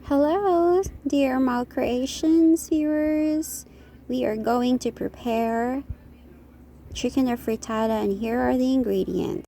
Hello, dear Malcreations viewers. We are going to prepare chicken afritada, and here are the ingredients.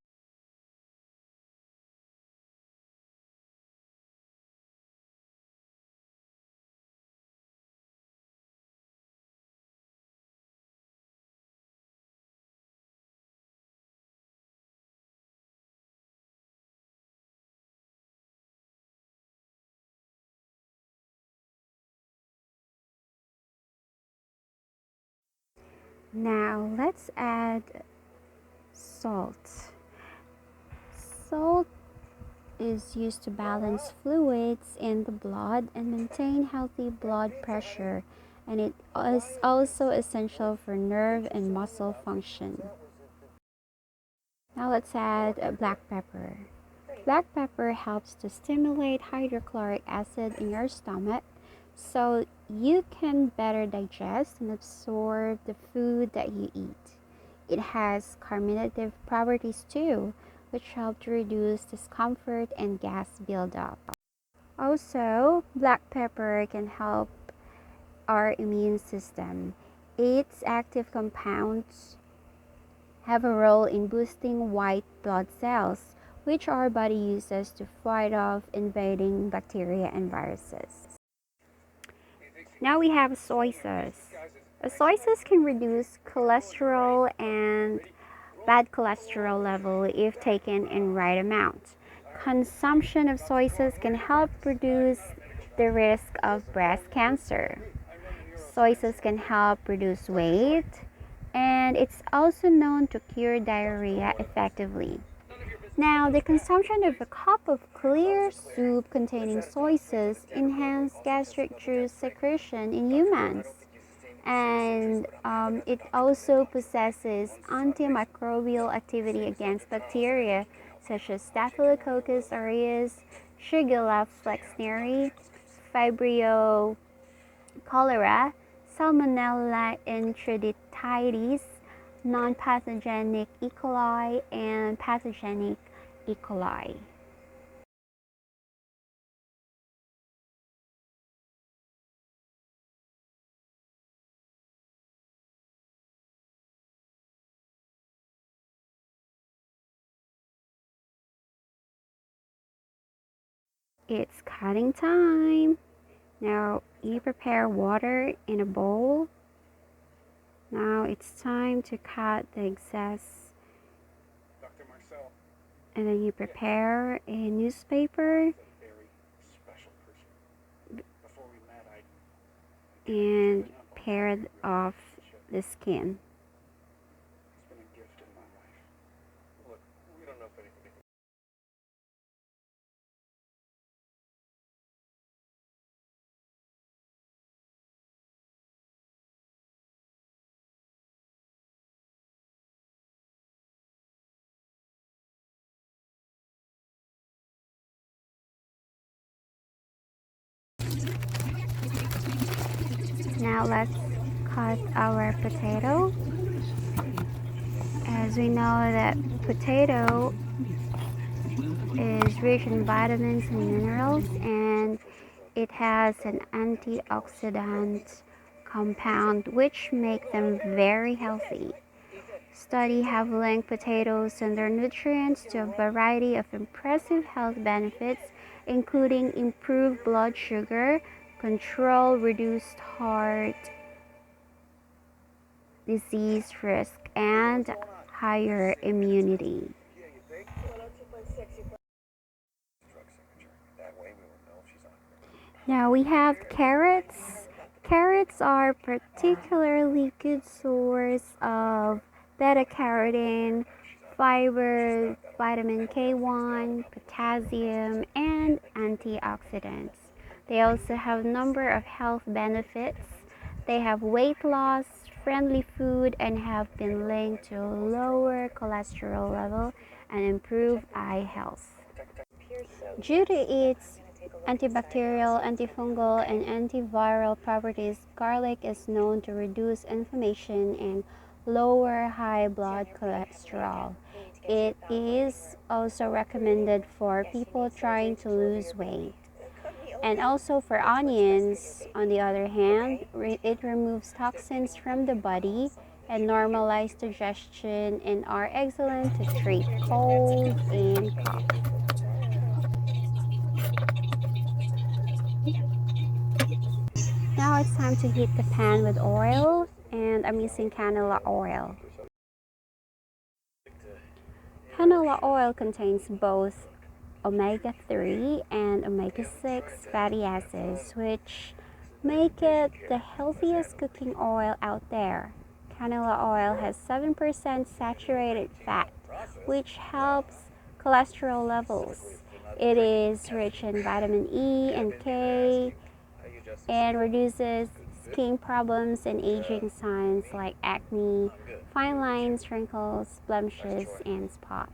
Now let's add salt. Salt is used to balance fluids in the blood and maintain healthy blood pressure, and it is also essential for nerve and muscle function. Now let's add black pepper. Black pepper helps to stimulate hydrochloric acid in your stomach so you can better digest and absorb the food that you eat. It has carminative properties too, which help to reduce discomfort and gas buildup. Also, black pepper can help our immune system. Its active compounds have a role in boosting white blood cells, which our body uses to fight off invading bacteria and viruses. Now we have soy sauce. A soy sauce can reduce cholesterol and bad cholesterol level if taken in right amount. Consumption of soy sauce can help reduce the risk of breast cancer. Soy sauce can help reduce weight, and it's also known to cure diarrhea effectively. Now, the consumption of a cup of clear soup containing soy sauce enhances gastric juice secretion in humans, and it also possesses antimicrobial activity against bacteria such as Staphylococcus aureus, Shigella flexneri, Vibrio cholera, Salmonella enteritidis, non-pathogenic E. coli, and pathogenic E. coli. It's cutting time. Now you prepare water in a bowl. Now it's time to cut the excess. And then you prepare a newspaper and pare off the skin. Now let's cut our potato. As we know that potato is rich in vitamins and minerals, and it has an antioxidant compound which make them very healthy. Studies have linked potatoes and their nutrients to a variety of impressive health benefits, including improved blood sugar control, reduced heart disease risk, and higher immunity. Now we have carrots. Carrots are particularly good source of beta carotene, fiber, vitamin K1, potassium, and antioxidants. They also have a number of health benefits. They have weight loss, friendly food, and have been linked to lower cholesterol level and improve eye health. Due to its antibacterial, antifungal, and antiviral properties, garlic is known to reduce inflammation and lower high blood cholesterol. It is also recommended for people trying to lose weight. And also for onions, on the other hand, it removes toxins from the body and normalizes digestion and are excellent to treat cold and cough. Now it's time to heat the pan with oil, and I'm using canola oil. Canola oil contains both omega-3 and omega-6 fatty acids, which make it the healthiest cooking oil out there. Canola oil has 7% saturated fat, which helps cholesterol levels. It is rich in vitamin E and K and reduces skin problems and aging signs like acne, fine lines, wrinkles, blemishes, and spots.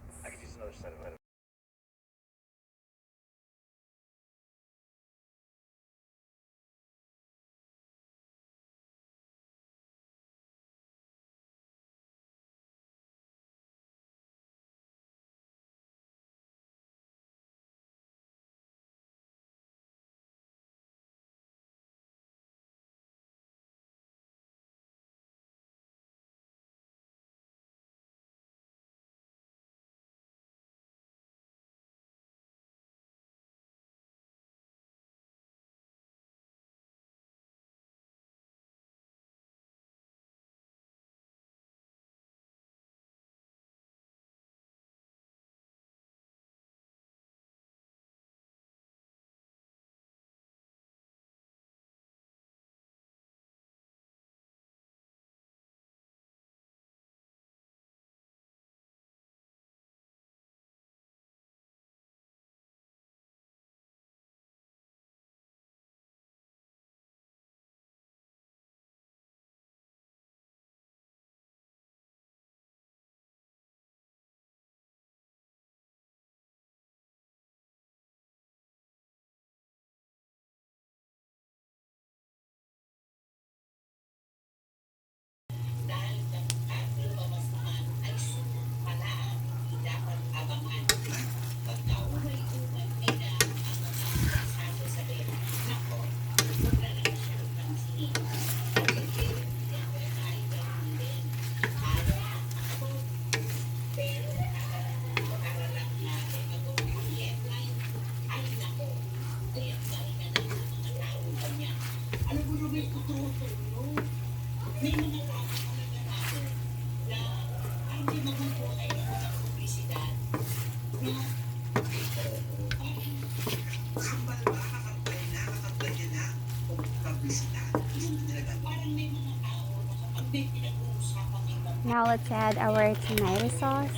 Now let's add our tomato sauce.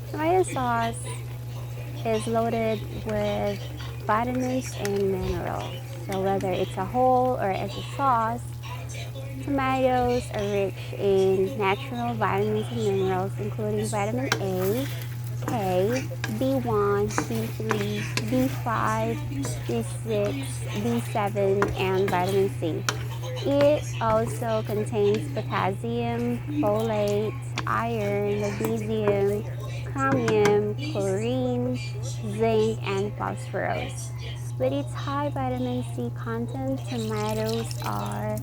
Tomato sauce is loaded with vitamins and minerals. So whether it's a whole or as a sauce, tomatoes are rich in natural vitamins and minerals, including vitamin A, K, B1, B3, B5, B6, B7, and vitamin C. It also contains potassium, folate, iron, magnesium, chromium, chlorine, zinc, and phosphorus. With its high vitamin C content, tomatoes are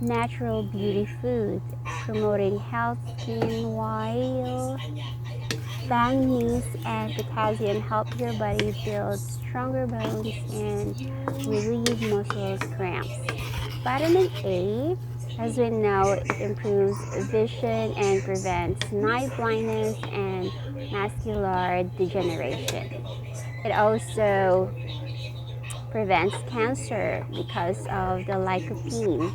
natural beauty food, promoting health skin while manganese and potassium help your body build stronger bones and relieve muscle cramps. Vitamin A, as we know, it improves vision and prevents night blindness and macular degeneration. It also prevents cancer because of the lycopene.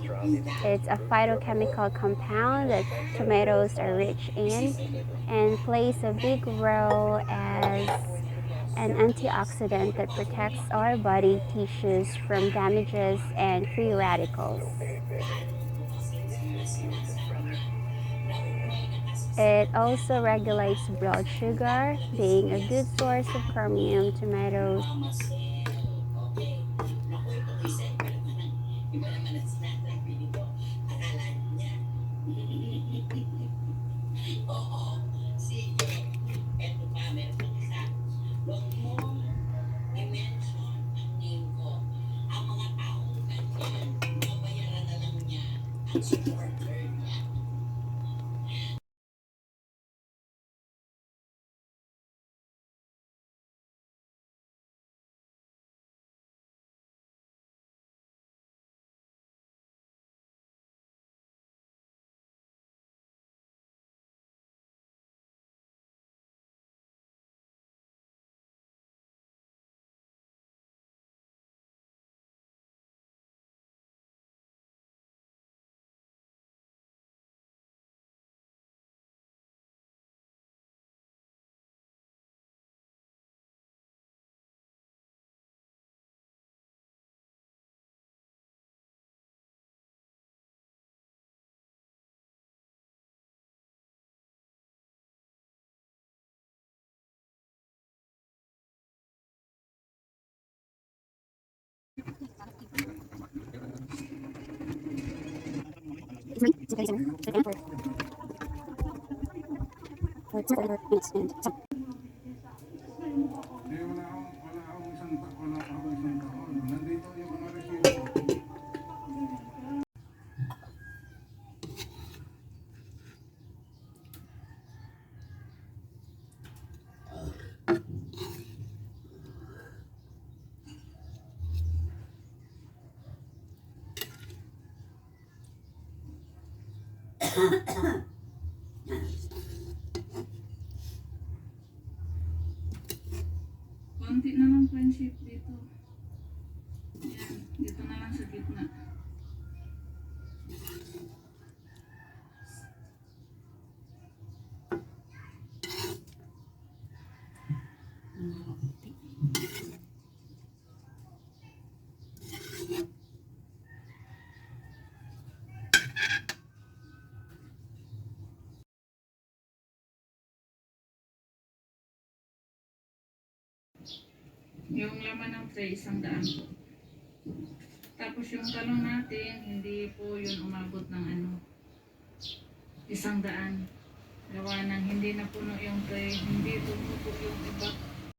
It's a phytochemical compound that tomatoes are rich in and plays a big role as an antioxidant that protects our body tissues from damages and free radicals. It also regulates blood sugar, being a good source of chromium. Tomatoes Konti na lang friendship dito. Yan, dito na lang sa gitna. Yung laman ng tray, 100 po. Tapos yung talong natin, hindi po yun umabot ng 100. Gawa ng hindi napuno yung tray, hindi tumupo yung iba.